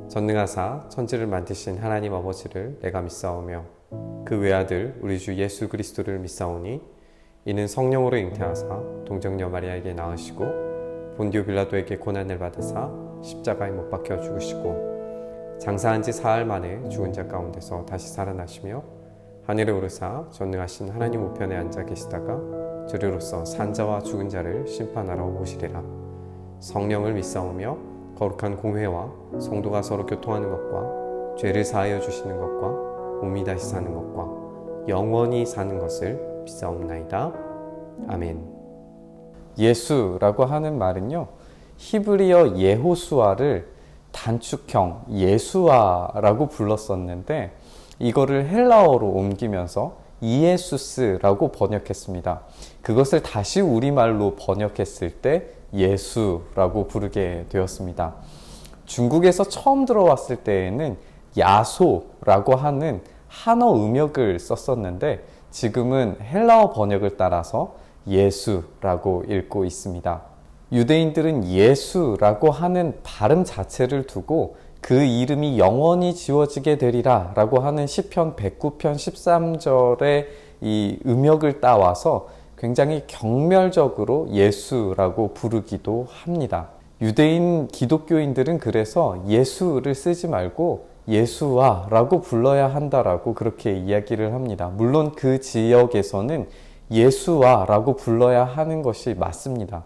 전능하사 천지를 만드신 하나님 아버지를 내가 믿사오며 그 외아들 우리 주 예수 그리스도를 믿사오니 이는 성령으로 잉태하사 동정녀 마리아에게 낳으시고 본디오 빌라도에게 고난을 받으사 십자가에 못 박혀 죽으시고 장사한 지 사흘 만에 죽은 자 가운데서 다시 살아나시며 하늘에 오르사 전능하신 하나님 우편에 앉아 계시다가 저리로서 산자와 죽은 자를 심판하러 오시리라. 성령을 믿사오며 거룩한 공회와 성도가 서로 교통하는 것과 죄를 사하여 주시는 것과 몸이 다시 사는 것과 영원히 사는 것을 믿사옵나이다. 아멘. 예수라고 하는 말은요, 히브리어 예호수아를 단축형 예수아라고 불렀었는데 이거를 헬라어로 옮기면서 이에수스라고 번역했습니다. 그것을 다시 우리말로 번역했을 때 예수라고 부르게 되었습니다. 중국에서 처음 들어왔을 때에는 야소라고 하는 한어 음역을 썼었는데 지금은 헬라어 번역을 따라서 예수라고 읽고 있습니다. 유대인들은 예수라고 하는 발음 자체를 두고 그 이름이 영원히 지워지게 되리라 라고 하는 시편 109편 13절의 이 음역을 따와서 굉장히 경멸적으로 예수라고 부르기도 합니다. 유대인 기독교인들은 그래서 예수를 쓰지 말고 예수아라고 불러야 한다라고 그렇게 이야기를 합니다. 물론 그 지역에서는 예수아라고 불러야 하는 것이 맞습니다.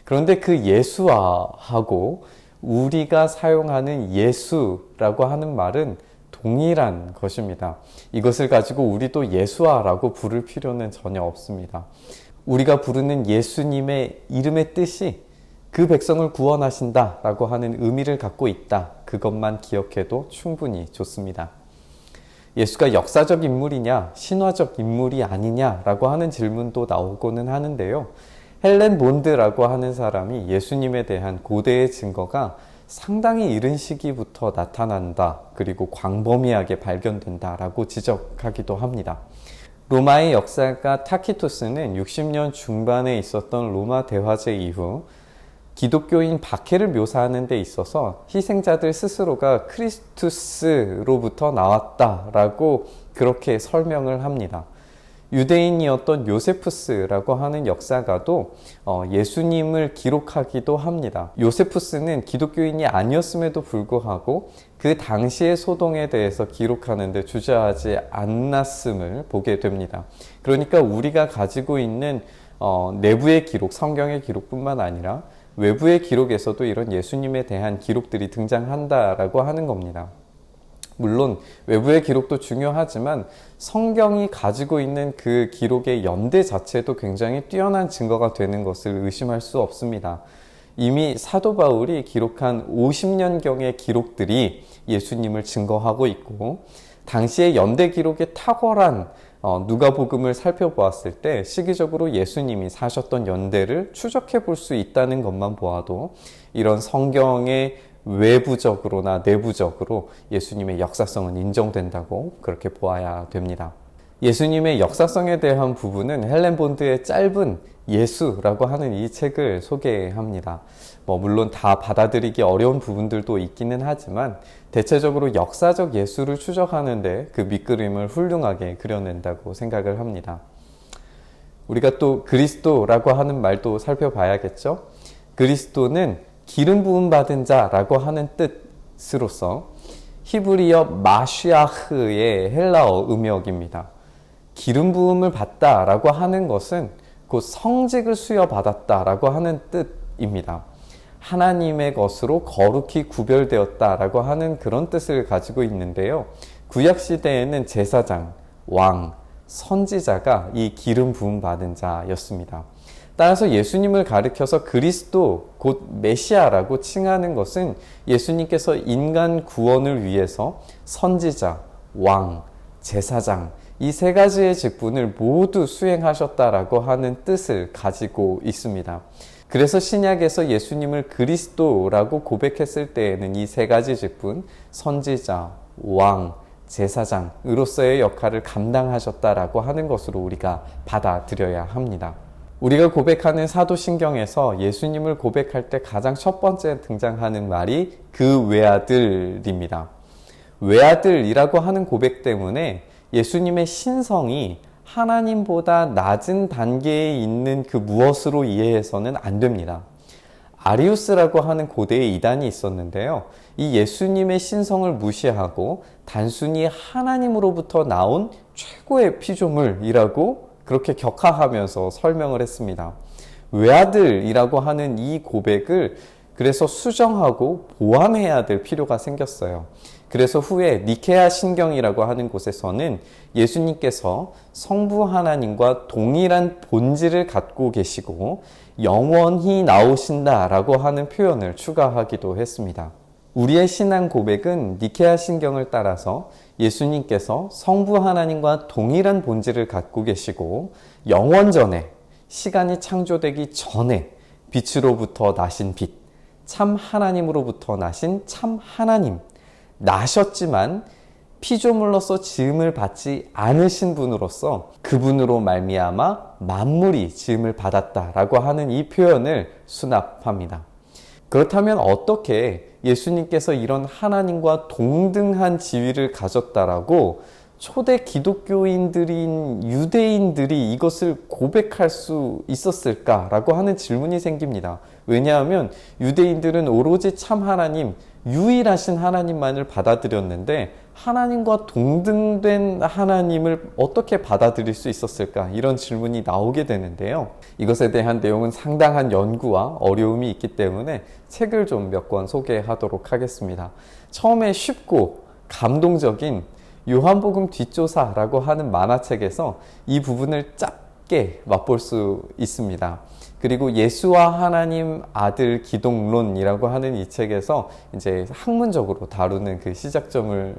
그런데 그 예수아하고 우리가 사용하는 예수라고 하는 말은 동일한 것입니다. 이것을 가지고 우리도 예수아라고 부를 필요는 전혀 없습니다. 우리가 부르는 예수님의 이름의 뜻이 그 백성을 구원하신다 라고 하는 의미를 갖고 있다. 그것만 기억해도 충분히 좋습니다. 예수가 역사적 인물이냐 신화적 인물이 아니냐라고 하는 질문도 나오고는 하는데요. 헬렌 본드라고 하는 사람이 예수님에 대한 고대의 증거가 상당히 이른 시기부터 나타난다. 그리고 광범위하게 발견된다 라고 지적하기도 합니다. 로마의 역사가 타키토스는 60년 중반에 있었던 로마 대화제 이후 기독교인 박해를 묘사하는 데 있어서 희생자들 스스로가 크리스투스로부터 나왔다라고 그렇게 설명을 합니다. 유대인이었던 요세푸스라고 하는 역사가도 예수님을 기록하기도 합니다. 요세푸스는 기독교인이 아니었음에도 불구하고 그 당시의 소동에 대해서 기록하는데 주저하지 않았음을 보게 됩니다. 그러니까 우리가 가지고 있는 내부의 기록, 성경의 기록뿐만 아니라 외부의 기록에서도 이런 예수님에 대한 기록들이 등장한다라고 하는 겁니다. 물론 외부의 기록도 중요하지만 성경이 가지고 있는 그 기록의 연대 자체도 굉장히 뛰어난 증거가 되는 것을 의심할 수 없습니다. 이미 사도 바울이 기록한 50년경의 기록들이 예수님을 증거하고 있고 당시의 연대 기록의 탁월한 누가복음을 살펴보았을 때 시기적으로 예수님이 사셨던 연대를 추적해 볼 수 있다는 것만 보아도 이런 성경의 외부적으로나 내부적으로 예수님의 역사성은 인정된다고 그렇게 보아야 됩니다. 예수님의 역사성에 대한 부분은 헬렌 본드의 짧은 예수라고 하는 이 책을 소개합니다. 물론 다 받아들이기 어려운 부분들도 있기는 하지만 대체적으로 역사적 예수를 추적하는데 그 밑그림을 훌륭하게 그려낸다고 생각을 합니다. 우리가 또 그리스도라고 하는 말도 살펴봐야겠죠. 그리스도는 기름 부음 받은 자라고 하는 뜻으로서 히브리어 마시아흐의 헬라어 음역입니다. 기름 부음을 받다라고 하는 것은 곧 성직을 수여받았다라고 하는 뜻입니다. 하나님의 것으로 거룩히 구별되었다라고 하는 그런 뜻을 가지고 있는데요. 구약시대에는 제사장, 왕, 선지자가 이 기름 부음 받은 자였습니다. 따라서 예수님을 가리켜서 그리스도 곧 메시아라고 칭하는 것은 예수님께서 인간 구원을 위해서 선지자, 왕, 제사장 이 세 가지의 직분을 모두 수행하셨다라고 하는 뜻을 가지고 있습니다. 그래서 신약에서 예수님을 그리스도라고 고백했을 때에는 이 세 가지 직분, 선지자, 왕, 제사장으로서의 역할을 감당하셨다라고 하는 것으로 우리가 받아들여야 합니다. 우리가 고백하는 사도신경에서 예수님을 고백할 때 가장 첫 번째 등장하는 말이 그 외아들입니다. 외아들이라고 하는 고백 때문에 예수님의 신성이 하나님보다 낮은 단계에 있는 그 무엇으로 이해해서는 안 됩니다. 아리우스라고 하는 고대의 이단이 있었는데요. 이 예수님의 신성을 무시하고 단순히 하나님으로부터 나온 최고의 피조물이라고 그렇게 격하하면서 설명을 했습니다. 외아들이라고 하는 이 고백을 그래서 수정하고 보완해야 될 필요가 생겼어요. 그래서 후에 니케아 신경이라고 하는 곳에서는 예수님께서 성부 하나님과 동일한 본질을 갖고 계시고 영원히 나오신다라고 하는 표현을 추가하기도 했습니다. 우리의 신앙 고백은 니케아 신경을 따라서 예수님께서 성부 하나님과 동일한 본질을 갖고 계시고 영원전에 시간이 창조되기 전에 빛으로부터 나신 빛, 참 하나님으로부터 나신 참 하나님, 나셨지만 피조물로서 지음을 받지 않으신 분으로서 그분으로 말미암아 만물이 지음을 받았다라고 하는 이 표현을 수납합니다. 그렇다면 어떻게 예수님께서 이런 하나님과 동등한 지위를 가졌다라고 초대 기독교인들인 유대인들이 이것을 고백할 수 있었을까라고 하는 질문이 생깁니다. 왜냐하면 유대인들은 오로지 참 하나님, 유일하신 하나님만을 받아들였는데 하나님과 동등된 하나님을 어떻게 받아들일 수 있었을까? 이런 질문이 나오게 되는데요. 이것에 대한 내용은 상당한 연구와 어려움이 있기 때문에 책을 좀 몇 권 소개하도록 하겠습니다. 처음에 쉽고 감동적인 요한복음 뒷조사라고 하는 만화책에서 이 부분을 짧게 맛볼 수 있습니다. 그리고 예수와 하나님 아들 기독론이라고 하는 이 책에서 이제 학문적으로 다루는 그 시작점을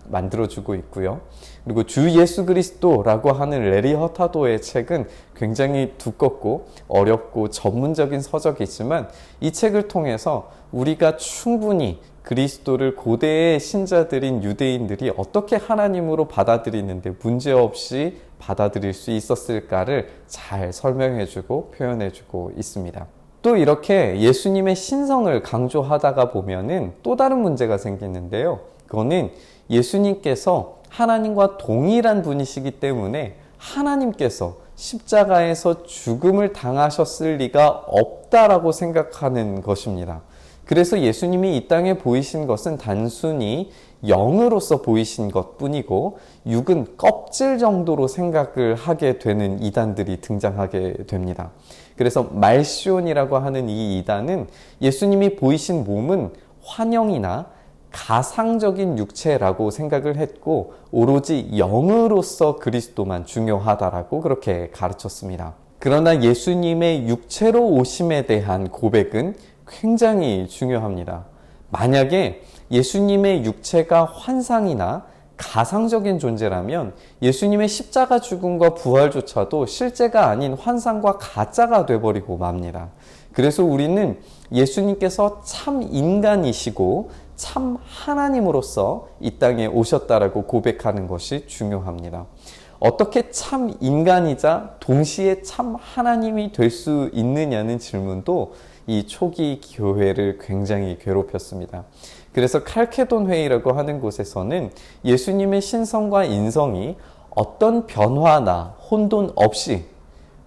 만들어주고 있고요. 그리고 주 예수 그리스도라고 하는 레리 허타도의 책은 굉장히 두껍고 어렵고 전문적인 서적이지만 이 책을 통해서 우리가 충분히 그리스도를 고대의 신자들인 유대인들이 어떻게 하나님으로 받아들이는데 문제없이 받아들일 수 있었을까를 잘 설명해주고 표현해주고 있습니다. 또 이렇게 예수님의 신성을 강조하다가 보면은 또 다른 문제가 생기는데요. 그거는 예수님께서 하나님과 동일한 분이시기 때문에 하나님께서 십자가에서 죽음을 당하셨을 리가 없다라고 생각하는 것입니다. 그래서 예수님이 이 땅에 보이신 것은 단순히 영으로서 보이신 것 뿐이고 육은 껍질 정도로 생각을 하게 되는 이단들이 등장하게 됩니다. 그래서 말시온이라고 하는 이 이단은 예수님이 보이신 몸은 환영이나 가상적인 육체라고 생각을 했고 오로지 영으로서 그리스도만 중요하다라고 그렇게 가르쳤습니다. 그러나 예수님의 육체로 오심에 대한 고백은 굉장히 중요합니다. 만약에 예수님의 육체가 환상이나 가상적인 존재라면 예수님의 십자가 죽음과 부활조차도 실제가 아닌 환상과 가짜가 돼버리고 맙니다. 그래서 우리는 예수님께서 참 인간이시고 참 하나님으로서 이 땅에 오셨다라고 고백하는 것이 중요합니다. 어떻게 참 인간이자 동시에 참 하나님이 될 수 있느냐는 질문도 이 초기 교회를 굉장히 괴롭혔습니다. 그래서 칼케돈 회의라고 하는 곳에서는 예수님의 신성과 인성이 어떤 변화나 혼돈 없이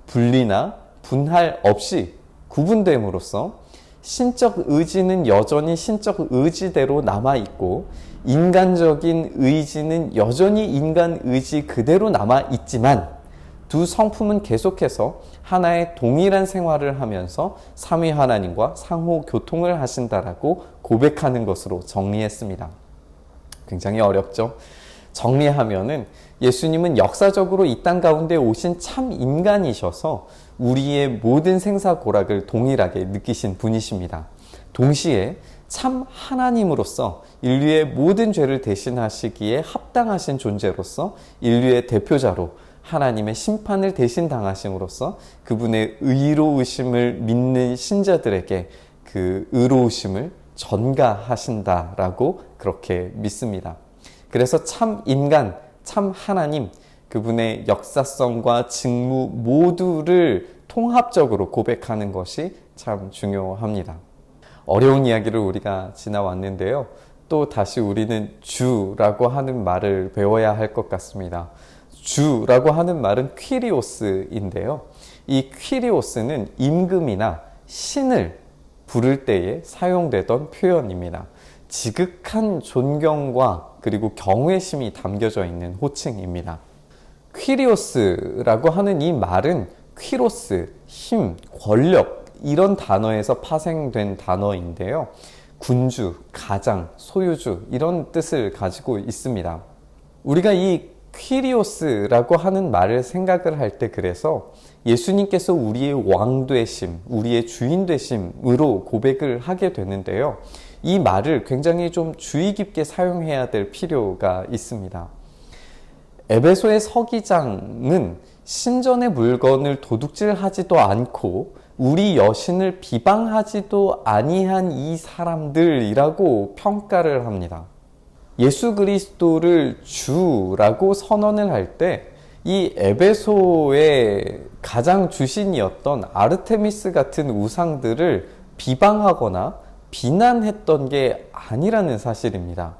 분리나 분할 없이 구분됨으로써 신적 의지는 여전히 신적 의지대로 남아있고 인간적인 의지는 여전히 인간 의지 그대로 남아있지만 두 성품은 계속해서 하나의 동일한 생활을 하면서 삼위 하나님과 상호 교통을 하신다라고 고백하는 것으로 정리했습니다. 굉장히 어렵죠? 정리하면은 예수님은 역사적으로 이 땅 가운데 오신 참 인간이셔서 우리의 모든 생사고락을 동일하게 느끼신 분이십니다. 동시에 참 하나님으로서 인류의 모든 죄를 대신하시기에 합당하신 존재로서 인류의 대표자로 하나님의 심판을 대신 당하심으로써 그분의 의로우심을 믿는 신자들에게 그 의로우심을 전가하신다라고 그렇게 믿습니다. 그래서 참 인간, 참 하나님, 그분의 역사성과 직무 모두를 통합적으로 고백하는 것이 참 중요합니다. 어려운 이야기를 우리가 지나왔는데요. 또 다시 우리는 주라고 하는 말을 배워야 할 것 같습니다. 주라고 하는 말은 퀴리오스인데요. 이 퀴리오스는 임금이나 신을 부를 때에 사용되던 표현입니다. 지극한 존경과 그리고 경외심이 담겨져 있는 호칭입니다. 퀴리오스라고 하는 이 말은 퀴로스, 힘, 권력 이런 단어에서 파생된 단어인데요. 군주, 가장, 소유주 이런 뜻을 가지고 있습니다. 우리가 이 퀴리오스라고 하는 말을 생각을 할 때 그래서 예수님께서 우리의 왕 되심, 우리의 주인 되심으로 고백을 하게 되는데요. 이 말을 굉장히 좀 주의 깊게 사용해야 될 필요가 있습니다. 에베소의 서기장은 신전의 물건을 도둑질하지도 않고 우리 여신을 비방하지도 아니한 이 사람들이라고 평가를 합니다. 예수 그리스도를 주라고 선언을 할 때 이 에베소의 가장 주신이었던 아르테미스 같은 우상들을 비방하거나 비난했던 게 아니라는 사실입니다.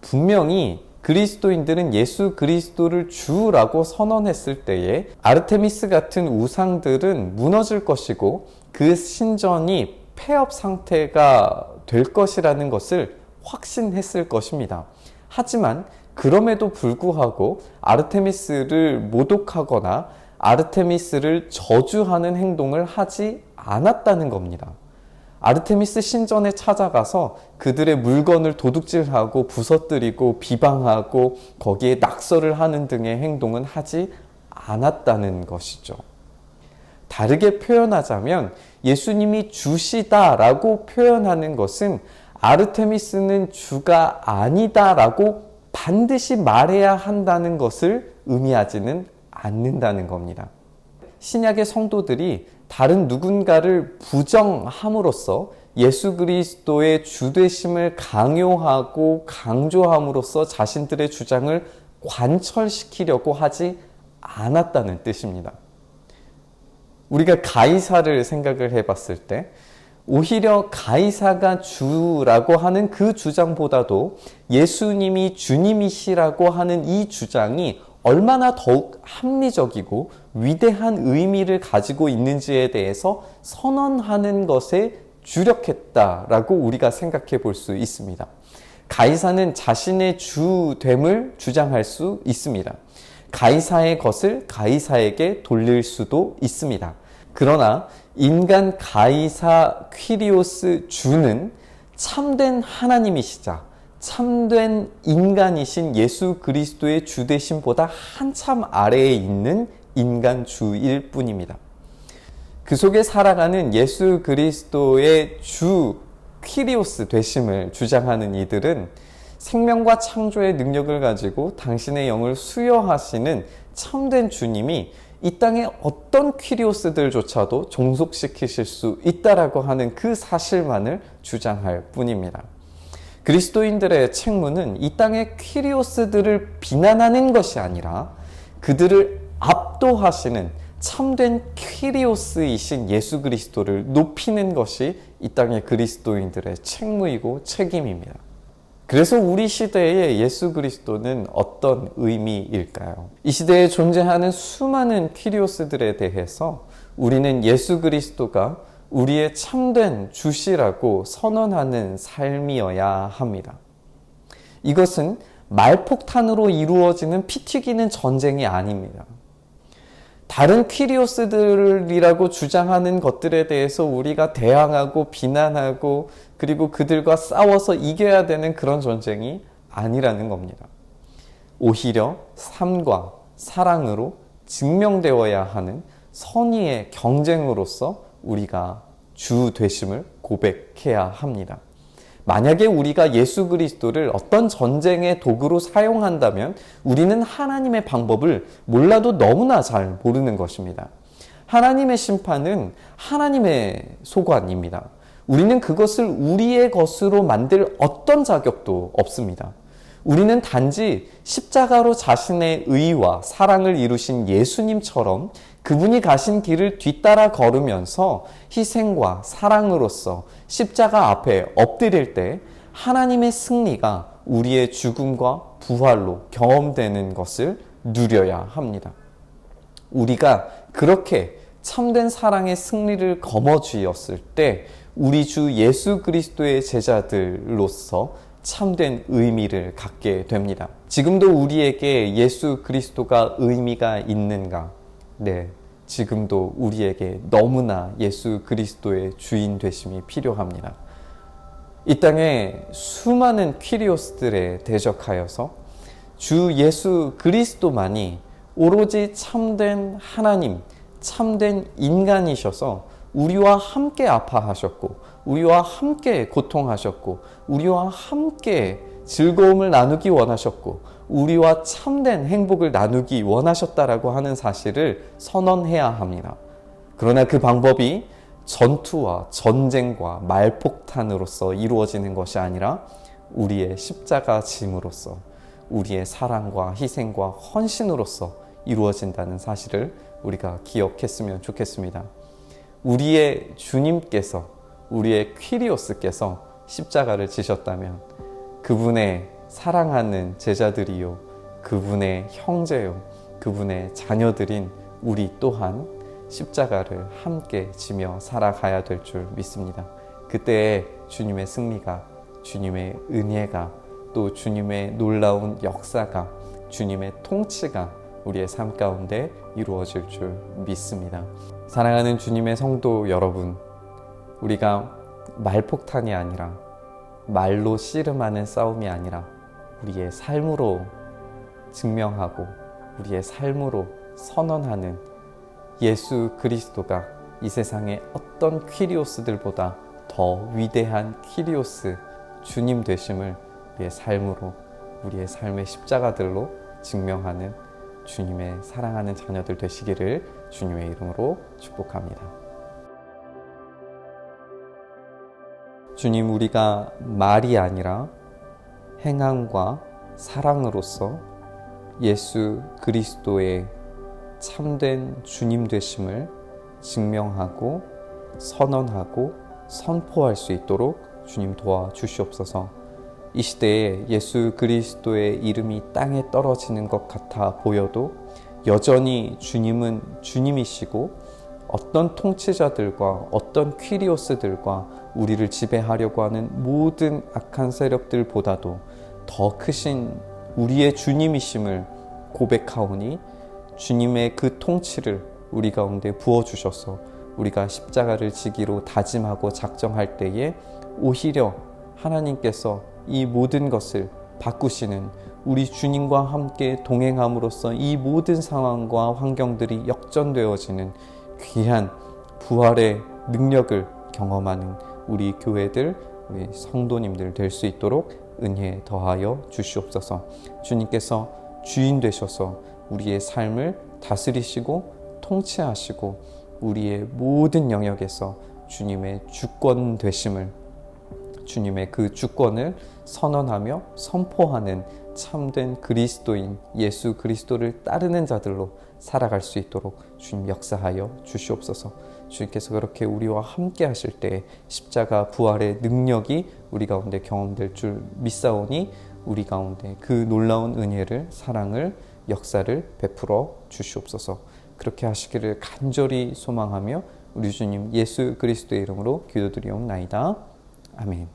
분명히 그리스도인들은 예수 그리스도를 주라고 선언했을 때에 아르테미스 같은 우상들은 무너질 것이고 그 신전이 폐업 상태가 될 것이라는 것을 확신했을 것입니다. 하지만 그럼에도 불구하고 아르테미스를 모독하거나 아르테미스를 저주하는 행동을 하지 않았다는 겁니다. 아르테미스 신전에 찾아가서 그들의 물건을 도둑질하고 부서뜨리고 비방하고 거기에 낙서를 하는 등의 행동은 하지 않았다는 것이죠. 다르게 표현하자면 예수님이 주시다라고 표현하는 것은 아르테미스는 주가 아니다라고 반드시 말해야 한다는 것을 의미하지는 않는다는 겁니다. 신약의 성도들이 다른 누군가를 부정함으로써 예수 그리스도의 주되심을 강요하고 강조함으로써 자신들의 주장을 관철시키려고 하지 않았다는 뜻입니다. 우리가 가이사를 생각을 해봤을 때 오히려 가이사가 주라고 하는 그 주장보다도 예수님이 주님이시라고 하는 이 주장이 얼마나 더욱 합리적이고 위대한 의미를 가지고 있는지에 대해서 선언하는 것에 주력했다라고 우리가 생각해 볼 수 있습니다. 가이사는 자신의 주됨을 주장할 수 있습니다. 가이사의 것을 가이사에게 돌릴 수도 있습니다. 그러나 인간 가이사 퀴리오스 주는 참된 하나님이시자 참된 인간이신 예수 그리스도의 주되심보다 한참 아래에 있는 인간 주일 뿐입니다. 그 속에 살아가는 예수 그리스도의 주 퀴리오스 되심을 주장하는 이들은 생명과 창조의 능력을 가지고 당신의 영을 수여하시는 참된 주님이 이 땅의 어떤 퀴리오스들조차도 종속시키실 수 있다라고 하는 그 사실만을 주장할 뿐입니다. 그리스도인들의 책무는 이 땅의 퀴리오스들을 비난하는 것이 아니라 그들을 압도하시는 참된 퀴리오스이신 예수 그리스도를 높이는 것이 이 땅의 그리스도인들의 책무이고 책임입니다. 그래서 우리 시대의 예수 그리스도는 어떤 의미일까요? 이 시대에 존재하는 수많은 퀴리오스들에 대해서 우리는 예수 그리스도가 우리의 참된 주시라고 선언하는 삶이어야 합니다. 이것은 말폭탄으로 이루어지는 피 튀기는 전쟁이 아닙니다. 다른 퀴리오스들이라고 주장하는 것들에 대해서 우리가 대항하고 비난하고 그리고 그들과 싸워서 이겨야 되는 그런 전쟁이 아니라는 겁니다. 오히려 삶과 사랑으로 증명되어야 하는 선의의 경쟁으로서 우리가 주 되심을 고백해야 합니다. 만약에 우리가 예수 그리스도를 어떤 전쟁의 도구로 사용한다면 우리는 하나님의 방법을 몰라도 너무나 잘 모르는 것입니다. 하나님의 심판은 하나님의 소관입니다. 우리는 그것을 우리의 것으로 만들 어떤 자격도 없습니다. 우리는 단지 십자가로 자신의 의와 사랑을 이루신 예수님처럼 그분이 가신 길을 뒤따라 걸으면서 희생과 사랑으로서 십자가 앞에 엎드릴 때 하나님의 승리가 우리의 죽음과 부활로 경험되는 것을 누려야 합니다. 우리가 그렇게 참된 사랑의 승리를 거머쥐었을 때 우리 주 예수 그리스도의 제자들로서 참된 의미를 갖게 됩니다. 지금도 우리에게 예수 그리스도가 의미가 있는가? 네, 지금도 우리에게 너무나 예수 그리스도의 주인 되심이 필요합니다. 이 땅에 수많은 퀴리오스들에 대적하여서 주 예수 그리스도만이 오로지 참된 하나님, 참된 인간이셔서 우리와 함께 아파하셨고 우리와 함께 고통하셨고 우리와 함께 즐거움을 나누기 원하셨고 우리와 참된 행복을 나누기 원하셨다라고 하는 사실을 선언해야 합니다. 그러나 그 방법이 전투와 전쟁과 말폭탄으로서 이루어지는 것이 아니라 우리의 십자가 짐으로써 우리의 사랑과 희생과 헌신으로서 이루어진다는 사실을 우리가 기억했으면 좋겠습니다. 우리의 주님께서, 우리의 퀴리오스께서 십자가를 지셨다면 그분의 사랑하는 제자들이요, 그분의 형제요, 그분의 자녀들인 우리 또한 십자가를 함께 지며 살아가야 될 줄 믿습니다. 그때의 주님의 승리가, 주님의 은혜가, 또 주님의 놀라운 역사가, 주님의 통치가 우리의 삶 가운데 이루어질 줄 믿습니다. 사랑하는 주님의 성도 여러분, 우리가 말폭탄이 아니라 말로 씨름하는 싸움이 아니라 우리의 삶으로 증명하고 우리의 삶으로 선언하는 예수 그리스도가 이 세상의 어떤 퀴리오스들보다 더 위대한 퀴리오스 주님 되심을 우리의 삶으로, 우리의 삶의 십자가들로 증명하는 주님의 사랑하는 자녀들 되시기를 주님의 이름으로 축복합니다. 주님, 우리가 말이 아니라 행함과 사랑으로서 예수 그리스도의 참된 주님 되심을 증명하고 선언하고 선포할 수 있도록 주님 도와주시옵소서. 이 시대에 예수 그리스도의 이름이 땅에 떨어지는 것 같아 보여도 여전히 주님은 주님이시고 어떤 통치자들과 어떤 퀴리오스들과 우리를 지배하려고 하는 모든 악한 세력들보다도 더 크신 우리의 주님이심을 고백하오니 주님의 그 통치를 우리 가운데 부어주셔서 우리가 십자가를 지기로 다짐하고 작정할 때에 오히려 하나님께서 이 모든 것을 바꾸시는 우리 주님과 함께 동행함으로써 이 모든 상황과 환경들이 역전되어지는 귀한 부활의 능력을 경험하는 우리 교회들, 우리 성도님들 될 수 있도록 은혜 더하여 주시옵소서. 주님께서 주인 되셔서 우리의 삶을 다스리시고 통치하시고 우리의 모든 영역에서 주님의 주권 되심을, 주님의 그 주권을 선언하며 선포하는 참된 그리스도인 예수 그리스도를 따르는 자들로 살아갈 수 있도록 주님 역사하여 주시옵소서. 주님께서 그렇게 우리와 함께 하실 때 십자가 부활의 능력이 우리 가운데 경험될 줄 믿사오니 우리 가운데 그 놀라운 은혜를, 사랑을, 역사를 베풀어 주시옵소서. 그렇게 하시기를 간절히 소망하며 우리 주님 예수 그리스도의 이름으로 기도드리옵나이다. 아멘.